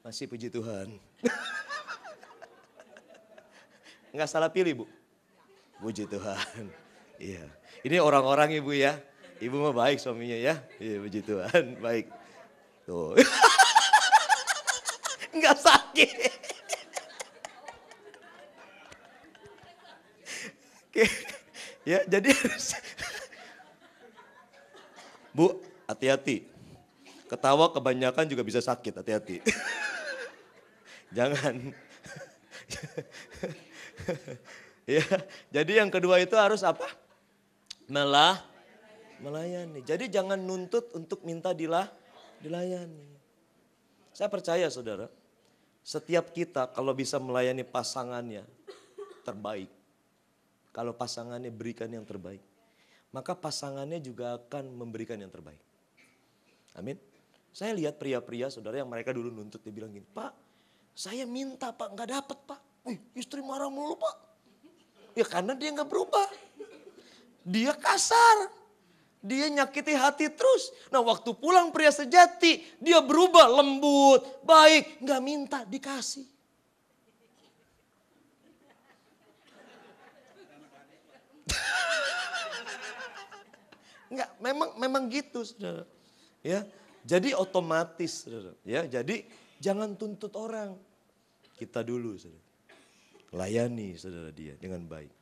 Masih, puji Tuhan. Enggak salah pilih, Bu. Puji Tuhan. Iya. Ini orang-orang Ibu ya. Ibu mah baik suaminya ya. Iya, puji Tuhan. Baik. Tuh. Enggak sakit. Oke. Ya, jadi Bu, hati-hati. Ketawa kebanyakan juga bisa sakit, hati-hati. Jangan. Ya, jadi yang kedua itu harus apa? Melayani. Jadi jangan nuntut untuk minta dilayani. Saya percaya saudara, setiap kita kalau bisa melayani pasangannya terbaik. Kalau pasangannya berikan yang terbaik, maka pasangannya juga akan memberikan yang terbaik. Amin. Saya lihat pria-pria saudara yang mereka dulu nuntut, dia bilang gini, Pak saya minta Pak nggak dapet Pak. Istri marah mulu Pak. Ya karena dia nggak berubah. Dia kasar. Dia nyakiti hati terus. Nah waktu pulang pria sejati, dia berubah lembut, baik. Nggak minta, dikasih. Enggak, memang gitu saudara. Ya, jadi otomatis saudara. Ya, jadi jangan tuntut orang. Kita dulu saudara. Layani saudara dia dengan baik.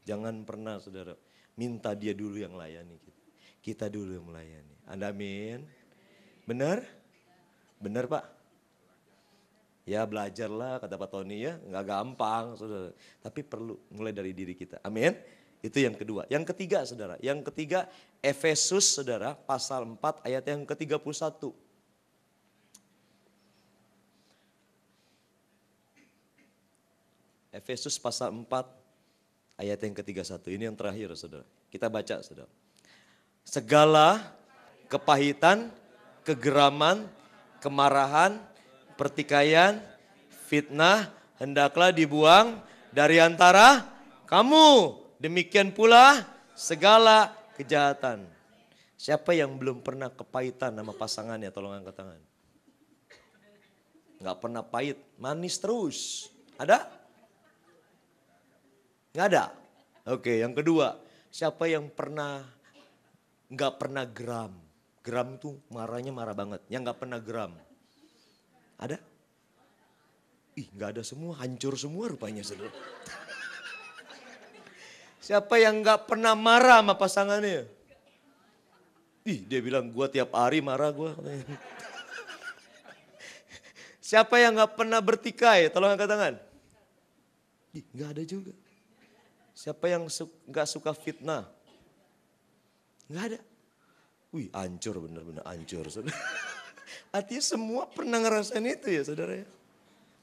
Jangan pernah saudara minta dia dulu yang layani kita. Kita dulu yang melayani. Anda amin? Benar? Benar Pak? Ya belajarlah kata Pak Tony ya. Nggak gampang saudara. Tapi perlu mulai dari diri kita. Amin? Itu yang kedua. Yang ketiga saudara. Yang ketiga Efesus saudara pasal 4 ayat yang ke-31. Efesus pasal 4 ayat yang ke-31. Ini yang terakhir saudara. Kita baca saudara. Segala kepahitan, kegeraman, kemarahan, pertikaian, fitnah hendaklah dibuang dari antara kamu. Demikian pula segala kejahatan. Siapa yang belum pernah kepahitan sama pasangannya? Tolong angkat tangan. Nggak pernah pahit, manis terus. Ada? Nggak ada? Oke, yang kedua. Siapa yang nggak pernah geram? Geram tuh marahnya marah banget. Yang nggak pernah geram. Ada? Nggak ada semua, hancur semua rupanya saudara. Siapa yang nggak pernah marah sama pasangannya? Dia bilang gua tiap hari marah gua. Siapa yang nggak pernah bertikai? Tolong angkat tangan. Nggak ada juga. Siapa yang nggak suka fitnah? Nggak ada. Hancur bener-bener hancur. Saudara. Artinya semua pernah ngerasain itu ya saudara ya.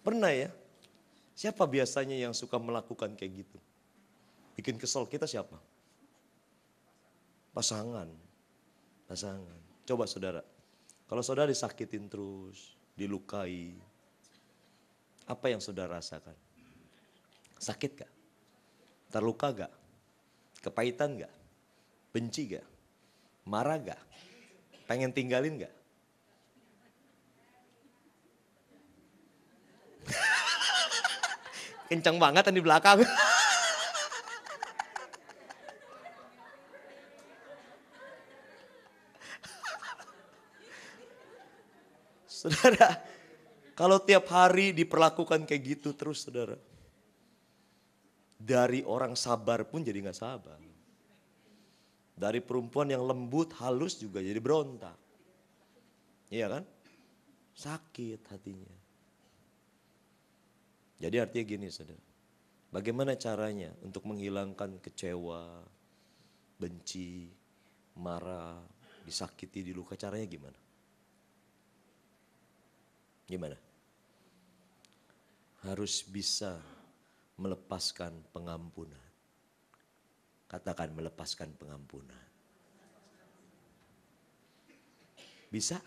Pernah ya. Siapa biasanya yang suka melakukan kayak gitu? Bikin kesel kita siapa? Pasangan. Coba saudara. Kalau saudara disakitin terus, dilukai. Apa yang saudara rasakan? Sakit gak? Terluka gak? Kepahitan gak? Benci gak? Marah gak? Pengen tinggalin gak? Kencang banget di belakang. Saudara, kalau tiap hari diperlakukan kayak gitu terus saudara. Dari orang sabar pun jadi gak sabar. Dari perempuan yang lembut, halus juga jadi berontak. Iya kan? Sakit hatinya. Jadi artinya gini saudara. Bagaimana caranya untuk menghilangkan kecewa, benci, marah, disakiti, diluka, caranya gimana? Gimana? Harus bisa melepaskan pengampunan. Katakan melepaskan pengampunan. Bisa?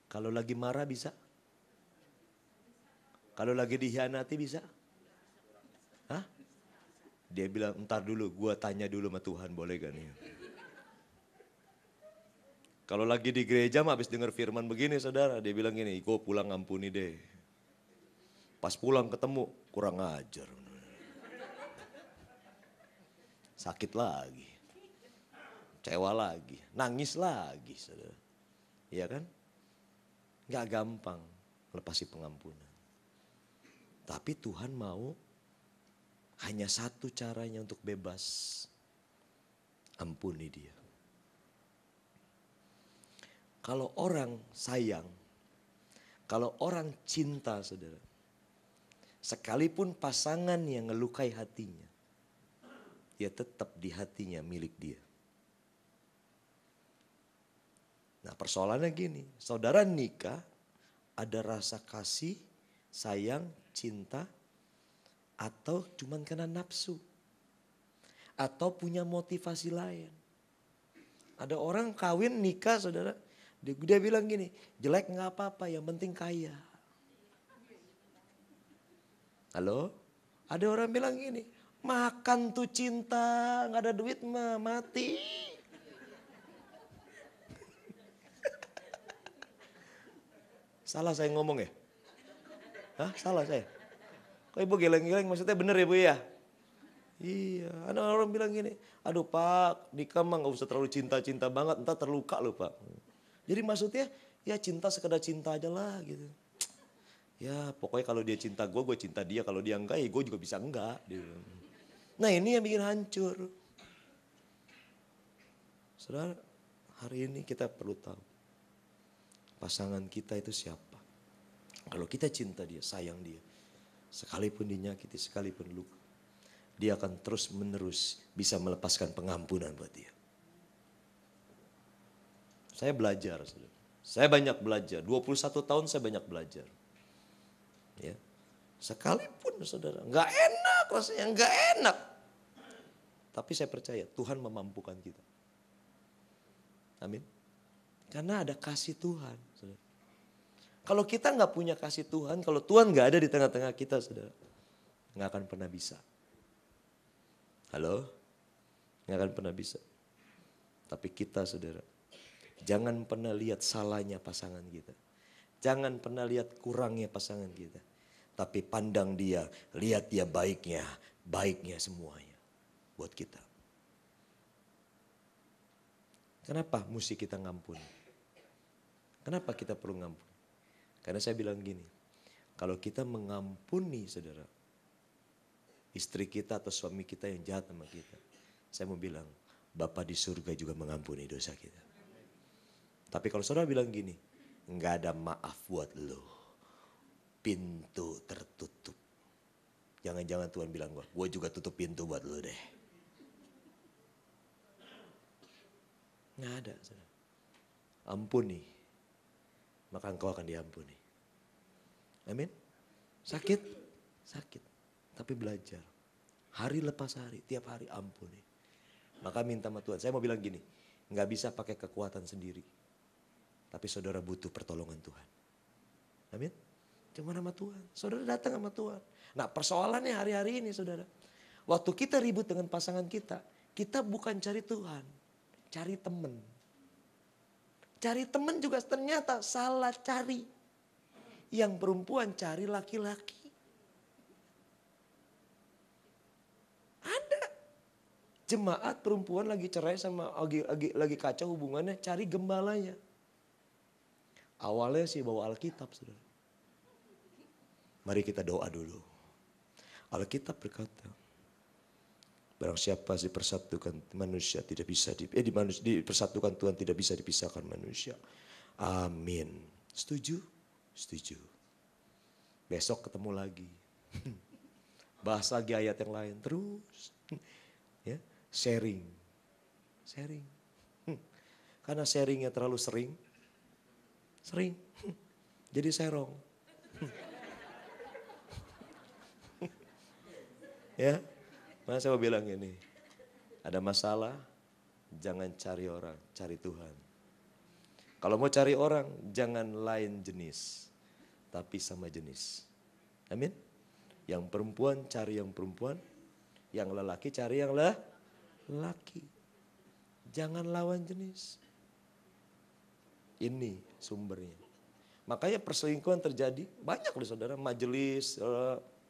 Kalau lagi marah bisa? Kalau lagi dikhianati bisa? Hah? Dia bilang, entar dulu, gua tanya dulu sama Tuhan, boleh gak nih? Kalau lagi di gereja mah habis dengar firman begini saudara, dia bilang gini, gua pulang ampuni deh. Pas pulang ketemu, kurang ajar. Sakit lagi. Kecewa lagi, nangis lagi saudara. Iya kan? Gak gampang melepasi pengampunan. Tapi Tuhan mau hanya satu caranya untuk bebas. Ampuni dia. Kalau orang sayang, kalau orang cinta saudara, sekalipun pasangan yang ngelukai hatinya, dia tetap di hatinya milik dia. Nah persoalannya gini, saudara nikah ada rasa kasih, sayang, cinta, atau cuman karena nafsu. Atau punya motivasi lain. Ada orang kawin nikah saudara, dia bilang gini, jelek gak apa-apa yang penting kaya. Halo? Ada orang bilang gini, makan tuh cinta, gak ada duit mah mati. Salah saya ngomong ya? Hah, salah saya? Kok ibu geleng-geleng maksudnya bener ya bu ya? Iya, ada orang bilang gini, aduh pak nikah mah gak usah terlalu cinta-cinta banget, entar terluka loh pak. Jadi maksudnya ya cinta sekedar cinta aja lah gitu. Ya pokoknya kalau dia cinta gue cinta dia, kalau dia enggak ya gue juga bisa enggak. Nah ini yang bikin hancur. Saudara, hari ini kita perlu tahu pasangan kita itu siapa. Kalau kita cinta dia, sayang dia, sekalipun dinyakiti, sekalipun luka, dia akan terus menerus bisa melepaskan pengampunan buat dia. Saya belajar, saya banyak belajar, 21 tahun saya banyak belajar. Ya, sekalipun saudara, gak enak rasanya, gak enak. Tapi saya percaya Tuhan memampukan kita. Amin. Karena ada kasih Tuhan. Saudara. Kalau kita gak punya kasih Tuhan, kalau Tuhan gak ada di tengah-tengah kita saudara, gak akan pernah bisa. Halo? Gak akan pernah bisa. Tapi kita saudara, jangan pernah lihat salahnya pasangan kita. Jangan pernah lihat kurangnya pasangan kita. Tapi pandang dia, lihat dia baiknya semuanya buat kita. Kenapa mesti kita ngampuni? Kenapa kita perlu ngampuni? Karena saya bilang gini, kalau kita mengampuni saudara, istri kita atau suami kita yang jahat sama kita, saya mau bilang, Bapa di surga juga mengampuni dosa kita. Tapi kalau saudara bilang gini, enggak ada maaf buat lo. Pintu tertutup. Jangan-jangan Tuhan bilang gue juga tutup pintu buat lo deh. Nggak ada. Saudara. Ampuni. Maka engkau akan diampuni. Amin. Sakit. Tapi belajar. Hari lepas hari. Tiap hari ampuni. Maka minta sama Tuhan. Saya mau bilang gini. Nggak bisa pakai kekuatan sendiri. Tapi saudara butuh pertolongan Tuhan. Amin. Cuma sama Tuhan. Saudara datang sama Tuhan. Nah persoalannya hari-hari ini saudara. Waktu kita ribut dengan pasangan kita. Kita bukan cari Tuhan. Cari teman. Cari teman juga ternyata salah cari. Yang perempuan cari laki-laki. Ada. Jemaat perempuan lagi cerai sama lagi kacau hubungannya. Cari gembalanya. Awalnya sih bawa Alkitab saudara. Mari kita doa dulu. Alkitab berkata, barang siapa dipersatukan manusia tidak bisa dipersatukan Tuhan tidak bisa dipisahkan manusia. Amin. Setuju? Setuju. Besok ketemu lagi. Bahas lagi ayat yang lain terus. Ya, sharing. Sharing. Karena sharingnya terlalu sering. Jadi serong. Ya, maka saya mau bilang ini, ada masalah, jangan cari orang, cari Tuhan. Kalau mau cari orang, jangan lain jenis, tapi sama jenis. Amin. Yang perempuan cari yang perempuan, yang lelaki cari yang lelaki. Jangan lawan jenis. Ini sumbernya. Makanya perselingkuhan terjadi banyak loh saudara, majelis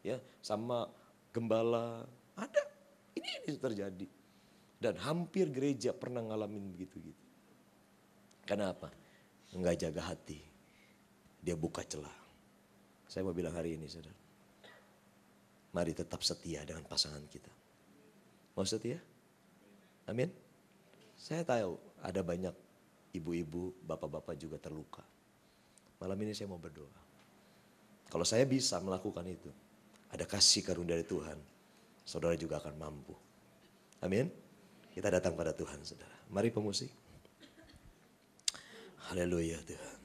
ya sama gembala ada. Ini terjadi. Dan hampir gereja pernah ngalamin begitu-gitu. Kenapa? Enggak jaga hati. Dia buka celah. Saya mau bilang hari ini saudara. Mari tetap setia dengan pasangan kita. Mau setia? Amin. Saya tahu ada banyak ibu-ibu, bapak-bapak juga terluka. Malam ini saya mau berdoa. Kalau saya bisa melakukan itu, ada kasih karunia dari Tuhan, saudara juga akan mampu. Amin. Kita datang pada Tuhan saudara. Mari pemusik. Haleluya Tuhan.